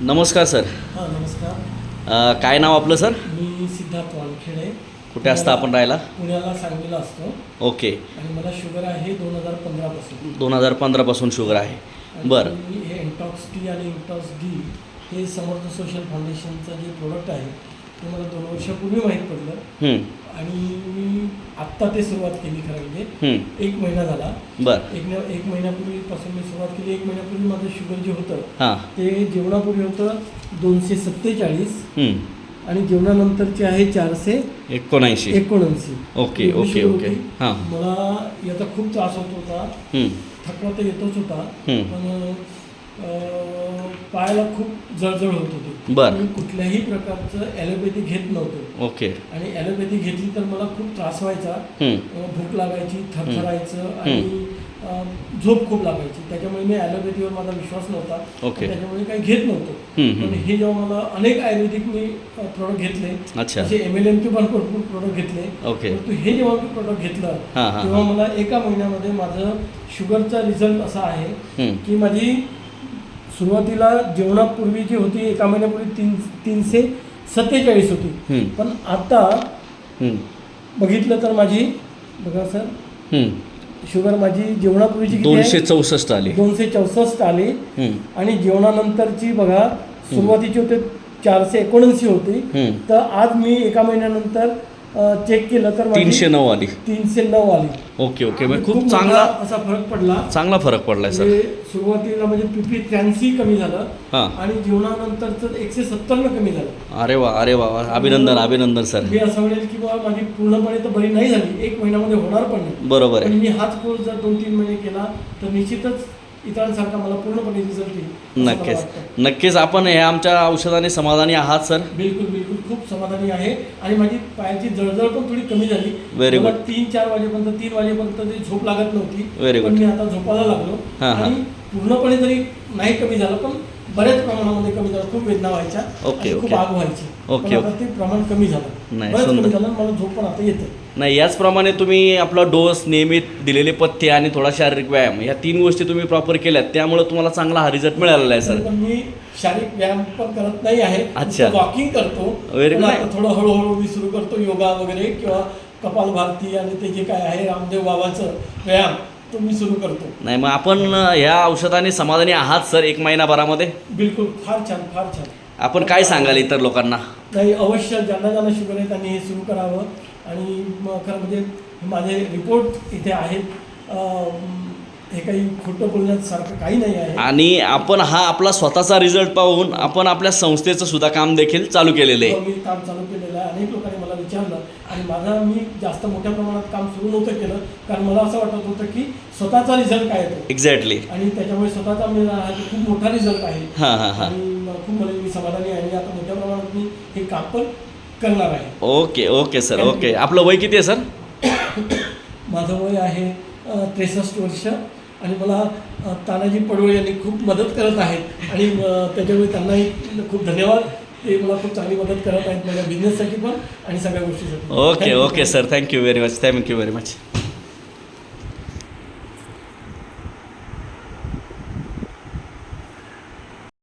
नमस्कार सर. हां नमस्कार. काय नाव आपलं सर? मी सिद्धार्थ वानखेडे. कुठे असता आपण राहायला? पुण्याला सांगलीला असतो. ओके. आणि मला शुगर आहे 2015 पासून. 2015 पासून शुगर आहे. बरं. मी हे इंटॉक्स टी आणि इंटॉक्स डी हे समर्थ सोशल फाउंडेशनचं जे प्रोडक्ट आहे ते मला 2 वर्षापूर्वी माहीत पडलं. आणि मी आत्ता ते सुरुवात केली खरं म्हणजे 1 महिना झाला. बरं. एक महिन्यापूर्वीपासून मी सुरुवात केली. 1 महिन्यापूर्वी माझं शुगर जे होतं हां ते जेवणापूर्वी होतं 247 आणि जेवणानंतरचे आहे 479. Okay okay okay. हां. मला याचा खूप त्रास होत होता. थकवा तर येतच होता पण पायाला खूप जळजळ होत होती. बरं. मी कुठल्याही प्रकारचं ॲलोपॅथी घेत नव्हतो. ओके. आणि ॲलोपॅथी घेतली तर मला खूप त्रास व्हायचा. भूक लागायची, थरथरायचं आणि झोप खूप लागायची. त्याच्यामुळे मी ॲलोपॅथीवर माझा विश्वास नव्हता. ओके. त्याच्यामुळे काही घेत नव्हतो. पण हे जेव्हा मला अनेक आयुर्वेदिक मी प्रोडक्ट घेतले. अच्छा. असे MLM चे पण भरपूर प्रोडक्ट घेतले. ओके. परंतु हे जेव्हा मी प्रोडक्ट घेतलं तेव्हा मला 1 महिन्यामध्ये माझं शुगरचा रिझल्ट असा आहे की माझी सुरुवातीला जेवणापूर्वी जी होती 1 महिन्यापूर्वी 347 होती. पण आता बघितलं तर माझी बघा सर शुगर माझी जेवणापूर्वीची 264 आली. 264 आली. आणि जेवणानंतरची बघा सुरुवातीची होते 479 होती. तर आज मी 1 महिन्यानंतर चेक केलं तर 309 आली. 309 आली. Okay okay. म्हणजे खूप चांगला असा फरक पडला. चांगला फरक पडलाय सर. सुरुवातीला म्हणजे PP 83 कमी झालं. हां. आणि जेवणानंतरचं 170 कमी झालं. अरे वा अरे वा. अभिनंदन अभिनंदन सर. मी असं म्हणेल की बाबा माझी पूर्णपणे तर बरी नाही झाली, 1 महिन्यामध्ये होणार पण नाही. बरोबर पण आहे. मी हाच कोर्स जर 2-3 महिने केला तर निश्चितच इतरांसारखा मला पूर्णपणे रिझल्ट येईल. नक्कीच नक्कीच. आपण ह्या आमच्या औषधाने समाधानी आहात सर? बिलकुल बिलकुल खूप समाधानी आहे. आणि माझी पायाची जळजळ पण थोडी कमी झाली. Very good. 3-4 वाजेपर्यंत 3 वाजेपर्यंत ती झोप लागत नव्हती. Very good. पण मी आता झोपायला लागलो. आणि पूर्णपणे जरी नाही कमी झालं पण बऱ्याच प्रमाणामध्ये कमी झालं. खूप वेदना व्हायच्या. ओके खूप आग व्हायची. ओके. आता ते प्रमाण कमी झालं. नाही, बरंच सुंदर. कमी झालं. मला झोप पण आता येते. नाही, याचप्रमाणे तुम्ही आपला डोस, नियमित दिलेले पथ्य आणि थोडा शारीरिक व्यायाम या 3 गोष्टी तुम्ही प्रॉपर केल्यात त्यामुळे तुम्हाला चांगला हा रिझल्ट मिळालेला आहे सर. पण मी शारीरिक व्यायाम पण करत नाही आहे. अच्छा. वॉकिंग करतो. Very good. आता थोडं हळूहळू मी सुरू करतो योगा वगैरे किंवा कपालभाती आणि ते जे काय आहे रामदेव बाबाचं व्यायाम तो मी सुरू करतो. नाही, मग आपण ह्या औषधाने समाधानी आहात सर 1 महिनाभरामध्ये? बिलकुल. फार छान फार छान. आपण काय सांगाल इतर लोकांना? नाही, अवश्य ज्यांना शुगर आहे त्यांनी हे सुरू करावं. आणि मग खरं म्हणजे माझे रिपोर्ट इथे आहेत. हे काही खोटं बोलण्यासारखं काही नाही आहे. आणि आपण हा आपला स्वतःचा रिझल्ट पाहून आपण आपल्या संस्थेचं सुद्धा काम देखील चालू केलेलं आहे. मी काम चालू केलेलं आहे. अनेक लोकांनी मला विचारलं आणि मी जास्त मोठ्या प्रमाणात काम सुरू नव्हतं केलं कारण मला असं वाटत होतं की स्वतःचा रिझल्ट काय येतो. एक्झॅक्टली. आणि त्याच्यामुळे स्वतःचा मिळाला हा खूप मोठा रिझल्ट आहे. आणि खूप मला मी समाधानी आहे. आणि आता मोठ्या प्रमाणात मी हे काम पण करणार आहे. Okay okay sir. ओके. आपलं वय किती आहे सर? माझं वय आहे 63 वर्ष. आणि मला तानाजी पडवळे यांनी खूप मदत करत आहेत. आणि त्याच्यामुळे त्यांनाही खूप धन्यवाद. ते मला खूप चांगली मदत करत आहेत माझ्या बिझनेससाठी पण आणि सगळ्या गोष्टीसाठी. Okay okay sir. Thank you very much. Thank you very much.